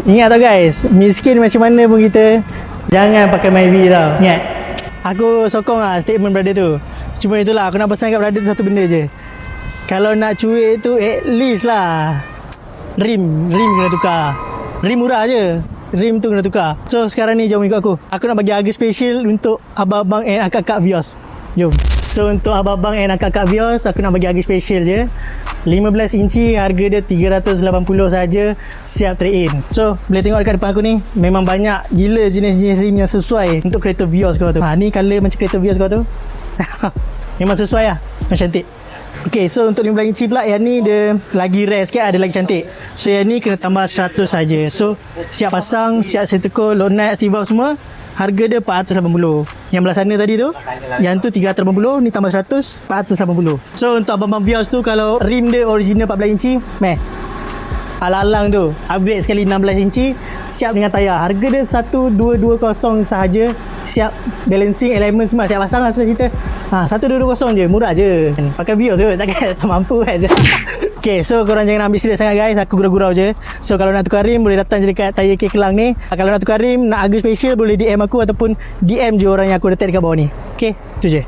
Ingat tau guys, miskin macam mana pun kita, jangan pakai Myvi tau. Ingat, aku sokong lah statement brother tu. Cuma itulah, aku nak pesan kat brother tu satu benda je. Kalau nak cuik tu, at least lah Rim kena tukar. Rim murah je, rim tu kena tukar. So sekarang ni jom ikut aku. Aku nak bagi harga special untuk abang-abang and akak-akak Vios. Jom. So untuk abang-abang and akak-akak Vios, aku nak bagi harga special je. 15 inci harga dia 380 saja, siap trade in. So boleh tengok dekat depan aku ni, memang banyak gila jenis-jenis rim yang sesuai untuk kereta Vios kau tu. Ni colour macam kereta Vios kau tu. Memang sesuai lah, memang cantik. Okay, so untuk 15 inci pula, yang ni dia lagi rare sikit, ada lagi cantik. So yang ni kena tambah 100 saja. So siap pasang, siap setekul, low net, steve valve semua. Harga dia 480. Yang belah sana tadi tu, yang tu 380, ni tambah 100, 480. So untuk abang-abang Vios tu, kalau rim dia original 14 inci, alang-alang tu upgrade sekali 16 inci, siap dengan tayar. Harga dia 1220 sahaja, siap balancing element semua, siap pasang lah cerita. 1220 je, murah je. Pakai Vios tu takkan tak mampu kan. Okay, so korang jangan ambil serius sangat guys, aku gurau-gurau je. So kalau nak tukar rim, boleh datang je dekat Tyre K Kelang ni. Kalau nak tukar rim, nak harga special, boleh DM aku ataupun DM je orang yang aku letak dekat bawah ni. Okay, tu je.